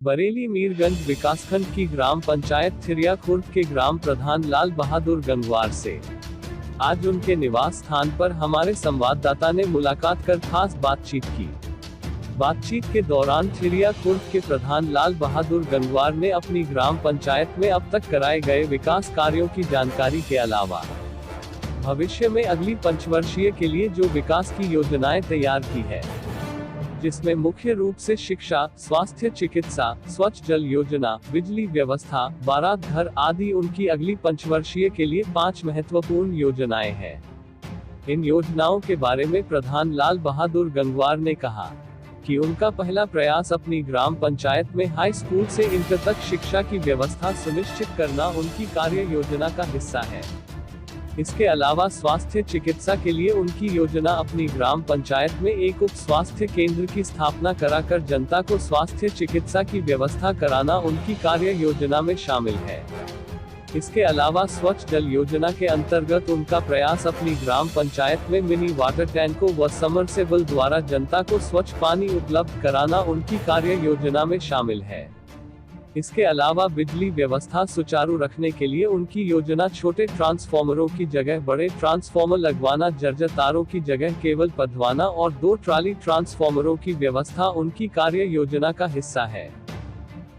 बरेली मीरगंज विकासखंड की ग्राम पंचायत थिरिया खुर्द के ग्राम प्रधान लाल बहादुर गंगवार से आज उनके निवास स्थान पर हमारे संवाददाता ने मुलाकात कर खास बातचीत की। बातचीत के दौरान थिरिया खुर्द के प्रधान लाल बहादुर गंगवार ने अपनी ग्राम पंचायत में अब तक कराए गए विकास कार्यों की जानकारी के अलावा भविष्य में अगली पंचवर्षीय के लिए जो विकास की योजनाएं तैयार की है, जिसमें मुख्य रूप से शिक्षा, स्वास्थ्य, चिकित्सा, स्वच्छ जल योजना, बिजली व्यवस्था, बारात घर आदि उनकी अगली पंचवर्षीय के लिए 5 महत्वपूर्ण योजनाएं हैं। इन योजनाओं के बारे में प्रधान लाल बहादुर गंगवार ने कहा कि उनका पहला प्रयास अपनी ग्राम पंचायत में हाई स्कूल से इंटर तक शिक्षा की व्यवस्था सुनिश्चित करना उनकी कार्य योजना का हिस्सा है। इसके अलावा स्वास्थ्य चिकित्सा के लिए उनकी योजना अपनी ग्राम पंचायत में एक उप स्वास्थ्य केंद्र की स्थापना कराकर जनता को स्वास्थ्य चिकित्सा की व्यवस्था कराना उनकी कार्य योजना में शामिल है। इसके अलावा स्वच्छ जल योजना के अंतर्गत उनका प्रयास अपनी ग्राम पंचायत में मिनी वाटर टैंकों व समरसेबल द्वारा जनता को स्वच्छ पानी उपलब्ध कराना उनकी कार्य योजना में शामिल है। इसके अलावा बिजली व्यवस्था सुचारू रखने के लिए उनकी योजना छोटे ट्रांसफार्मरों की जगह बड़े ट्रांसफार्मर लगवाना, जर्जर तारों की जगह केबल पधवाना और 2 ट्राली ट्रांसफार्मरों की व्यवस्था उनकी कार्य योजना का हिस्सा है।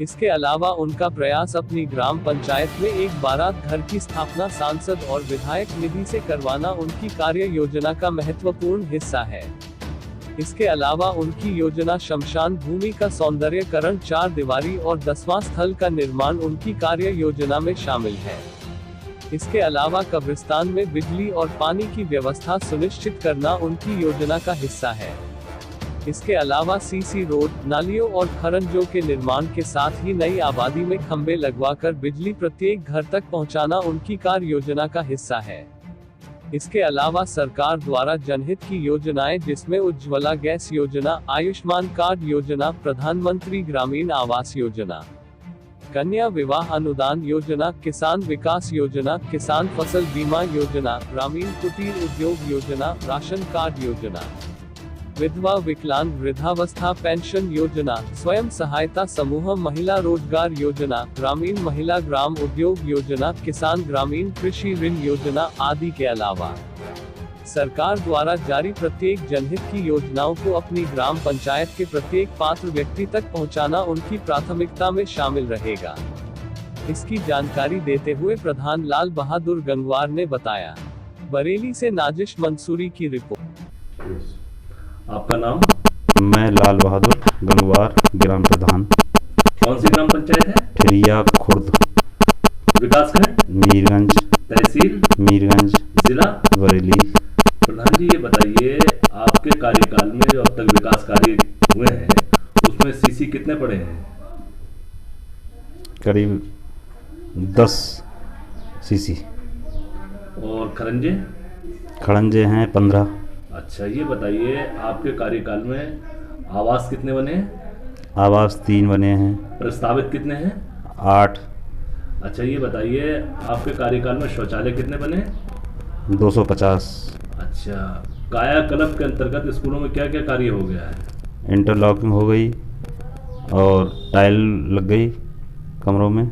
इसके अलावा उनका प्रयास अपनी ग्राम पंचायत में एक बारात घर की स्थापना सांसद और विधायक निधि से करवाना उनकी कार्य योजना का महत्वपूर्ण हिस्सा है। इसके अलावा उनकी योजना शमशान भूमि का सौंदर्यकरण, 4 दीवारी और 10वां स्थल का निर्माण उनकी कार्य योजना में शामिल है। इसके अलावा कब्रिस्तान में बिजली और पानी की व्यवस्था सुनिश्चित करना उनकी योजना का हिस्सा है। इसके अलावा सीसी रोड, नालियों और खरंजों के निर्माण के साथ ही नई आबादी में खंभे लगवाकर बिजली प्रत्येक घर तक पहुंचाना उनकी कार्य योजना का हिस्सा है। इसके अलावा सरकार द्वारा जनहित की योजनाएं जिसमें उज्ज्वला गैस योजना, आयुष्मान कार्ड योजना, प्रधानमंत्री ग्रामीण आवास योजना, कन्या विवाह अनुदान योजना, किसान विकास योजना, किसान फसल बीमा योजना, ग्रामीण कुटीर उद्योग योजना, राशन कार्ड योजना, विधवा विकलांग वृद्धावस्था पेंशन योजना, स्वयं सहायता समूह महिला रोजगार योजना, ग्रामीण महिला ग्राम उद्योग योजना, किसान ग्रामीण कृषि ऋण योजना आदि के अलावा सरकार द्वारा जारी प्रत्येक जनहित की योजनाओं को अपनी ग्राम पंचायत के प्रत्येक पात्र व्यक्ति तक पहुंचाना उनकी प्राथमिकता में शामिल रहेगा। इसकी जानकारी देते हुए प्रधान लाल बहादुर गंगवार ने बताया। बरेली से नाजिश मंसूरी की रिपोर्ट। आपका नाम? मैं लाल बहादुर गंगवार, ग्राम प्रधान। कौन सी ग्राम पंचायत है? थिरिया खुर्द। विकासखंड? मीरगंज। तहसील? मीरगंज। जिला? बरेली। प्रधान जी, ये बताइए, आपके कार्यकाल में जो अब तक विकास कार्य हुए हैं उसमें सीसी कितने पड़े हैं? करीब 10 सीसी। और खरंजे? खड़ंजे हैं 15। अच्छा, ये बताइए, आपके कार्यकाल में आवास कितने बने हैं? आवास 3 बने हैं। प्रस्तावित कितने हैं? 8। अच्छा, ये बताइए, आपके कार्यकाल में शौचालय कितने बने? 250। अच्छा, कायाकल्प के अंतर्गत स्कूलों में क्या क्या कार्य हो गया है? इंटरलॉकिंग हो गई और टाइल लग गई कमरों में,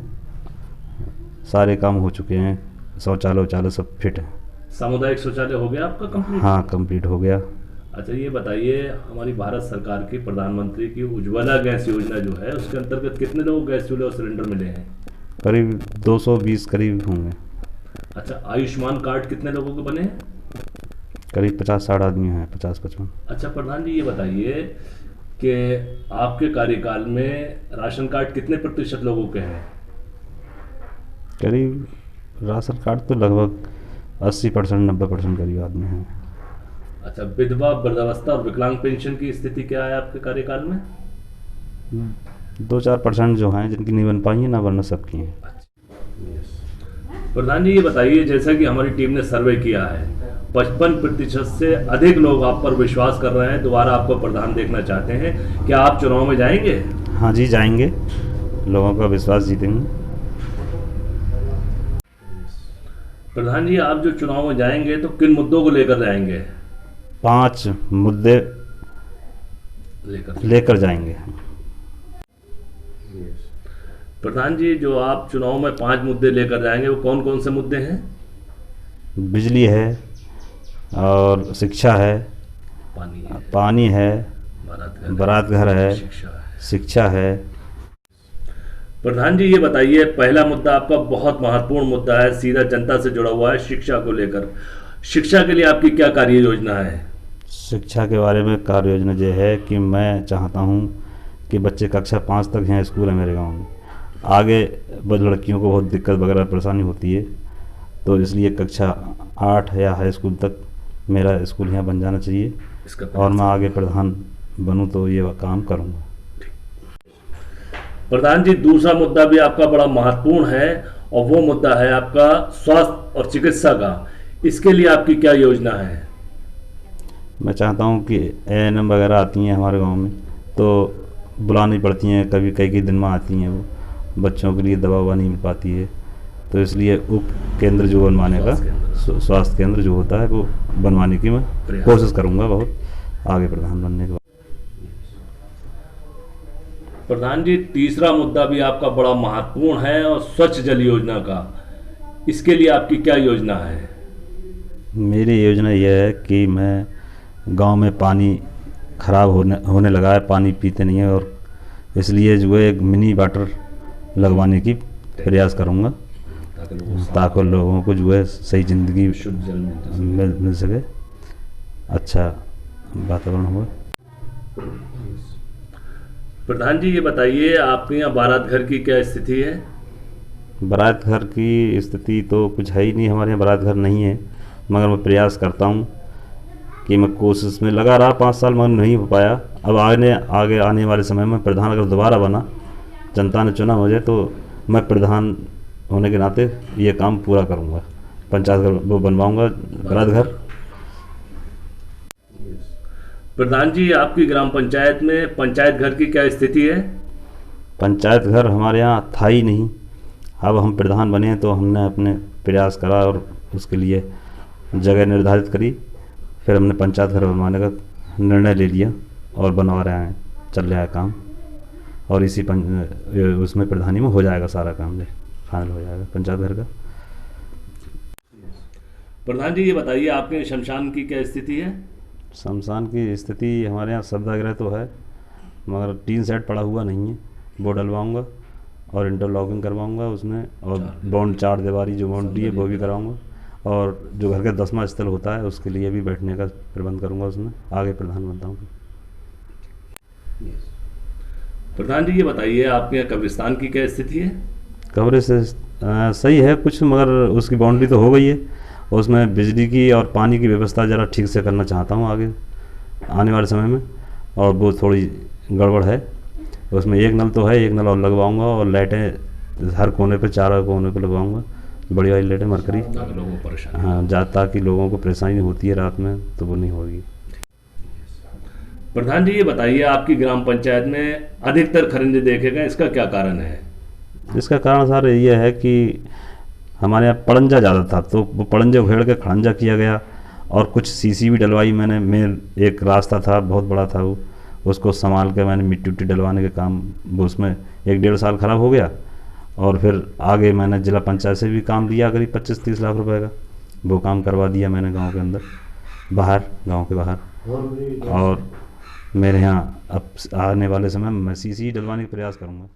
सारे काम हो चुके हैं। शौचालय सब फिट है। सामुदायिक शौचालय हो गया आपका कंप्लीट? हाँ, कंप्लीट हो गया। अच्छा, ये बताइए, हमारी भारत सरकार की प्रधानमंत्री की उज्ज्वला गैस योजना जो है उसके अंतर्गत कितने लोगों को गैस चूल्हे और सिलेंडर मिले हैं? करीब 220 करीब होंगे। अच्छा, आयुष्मान कार्ड कितने लोगों को बने हैं? करीब 50-60 आदमी हैं, 50-55। अच्छा प्रधान जी, ये बताइए कि आपके कार्यकाल में राशन कार्ड कितने प्रतिशत लोगों के हैं? करीब राशन कार्ड तो लगभग 80% 90% करीब आदमी हैं। अच्छा, विधवा वृद्धावस्था और विकलांग पेंशन की स्थिति क्या है आपके कार्यकाल में? 2-4% जो हैं, जिनकी नहीं बन पाई है, ना बनना सबकी हैं। प्रधान जी, ये बताइए, जैसा कि हमारी टीम ने सर्वे किया है, 55% से अधिक लोग आप पर विश्वास कर रहे हैं, दोबारा आपको प्रधान देखना चाहते हैं। क्या आप चुनाव में जाएंगे? हाँ जी, जाएंगे, लोगों का विश्वास जीतेंगे। प्रधान जी, आप जो चुनाव में जाएंगे तो किन मुद्दों को लेकर जाएंगे? 5 मुद्दे लेकर जाएंगे। प्रधान जी, जो आप चुनाव में 5 मुद्दे लेकर जाएंगे वो कौन कौन से मुद्दे हैं? बिजली है और शिक्षा है, पानी है, बारात घर है, शिक्षा है। प्रधान जी, ये बताइए, पहला मुद्दा आपका बहुत महत्वपूर्ण मुद्दा है, सीधा जनता से जुड़ा हुआ है, शिक्षा को लेकर। शिक्षा के लिए आपकी क्या कार्य योजना है? शिक्षा के बारे में कार्य योजना ये है कि मैं चाहता हूँ कि बच्चे कक्षा 5 तक हैं, स्कूल है मेरे गांव में। आगे लड़कियों को बहुत दिक्कत वगैरह परेशानी होती है, तो इसलिए कक्षा 8 या हाई स्कूल तक मेरा स्कूल यहाँ बन जाना चाहिए और मैं आगे प्रधान बनूँ तो ये काम करूँगा। प्रधान जी, दूसरा मुद्दा भी आपका बड़ा महत्वपूर्ण है और वो मुद्दा है आपका स्वास्थ्य और चिकित्सा का। इसके लिए आपकी क्या योजना है? मैं चाहता हूँ कि ANM वगैरह आती हैं हमारे गांव में, तो बुलानी पड़ती हैं, कभी कई दिन में आती हैं, वो बच्चों के लिए दवा ववा नहीं मिल पाती है, तो इसलिए उप केंद्र जो बनवाने का, स्वास्थ्य केंद्र जो होता है वो बनवाने की मैं कोशिश करूँगा बहुत आगे प्रधान बनने के बाद। प्रधान जी, तीसरा मुद्दा भी आपका बड़ा महत्वपूर्ण है और स्वच्छ जल योजना का। इसके लिए आपकी क्या योजना है? मेरी योजना यह है कि मैं गांव में पानी ख़राब होने लगा है, पानी पीते नहीं है, और इसलिए जो है एक मिनी वाटर लगवाने की प्रयास करूंगा ताकि लोगों को जो है सही ज़िंदगी शुद्ध जल मिल सके, अच्छा वातावरण हो। प्रधान जी, ये बताइए, आपके यहाँ बारात घर की क्या स्थिति है? बारात घर की स्थिति तो कुछ है ही नहीं, हमारे यहाँ बारात घर नहीं है, मगर मैं प्रयास करता हूँ कि मैं कोशिश में लगा रहा 5 साल, मगर नहीं हो पाया। अब आगे आने वाले समय में प्रधान अगर दोबारा बना, जनता ने चुना मुझे, तो मैं प्रधान होने के नाते ये काम पूरा करूँगा, पंचायत घर वो बनवाऊँगा, बारात घर। प्रधान जी, आपकी ग्राम पंचायत में पंचायत घर की क्या स्थिति है? पंचायत घर हमारे यहाँ था ही नहीं, अब हम प्रधान बने तो हमने अपने प्रयास करा और उसके लिए जगह निर्धारित करी, फिर हमने पंचायत घर बनवाने का निर्णय ले लिया और बनवा रहे हैं, चल रहा है काम, और इसी उसमें प्रधानी में हो जाएगा सारा काम, फाइनल हो जाएगा पंचायत घर का। प्रधान जी, ये बताइए, आपके शमशान की क्या स्थिति है? शमशान की स्थिति हमारे यहाँ सभागृह तो है, मगर टीन सेट पड़ा हुआ नहीं है, वो डलवाऊँगा और इंटरलॉकिंग करवाऊँगा उसमें, और बाउंड 4 दीवारी जो बाउंड्री है वो भी कराऊँगा, और जो घर का 10वां स्थल होता है उसके लिए भी बैठने का प्रबंध करूँगा उसमें, आगे प्रधान बनता हूँ। प्रधान जी, ये बताइए, आपके यहाँ कब्रिस्तान की क्या स्थिति है? कब्र से सही है कुछ, मगर उसकी बाउंड्री तो हो गई है, उसमें बिजली की और पानी की व्यवस्था ज़रा ठीक से करना चाहता हूँ आगे आने वाले समय में, और वो थोड़ी गड़बड़ है, उसमें एक नल तो है, एक नल और लगवाऊंगा, और लाइटें हर कोने पे, 4 कोने पे लगवाऊंगा, बड़ी वाली लाइटें मरकरी, लोगों को परेशानी, हाँ, ताकि लोगों को परेशानी होती है रात में तो वो नहीं होगी। प्रधान जी, ये बताइए, आपकी ग्राम पंचायत में अधिकतर खरिंजे देखे गए, इसका क्या कारण है? इसका कारण सर ये है कि हमारे यहाँ पड़ंजा ज़्यादा था, तो वो पड़ंजे उखेड़ के खड़ंजा किया गया, और कुछ सीसी भी डलवाई मैंने। मेन एक रास्ता था बहुत बड़ा था, वो उसको संभाल के मैंने मिट्टी उट्टी डलवाने के काम, वो उसमें 1-1.5 साल ख़राब हो गया, और फिर आगे मैंने जिला पंचायत से भी काम लिया करीब 25-30 लाख रुपए का, वो काम करवा दिया मैंने गांव के अंदर, बाहर, गांव के बाहर। और मेरे यहाँ अब आने वाले समय में मैं सीसी डलवाने का प्रयास करूँगा।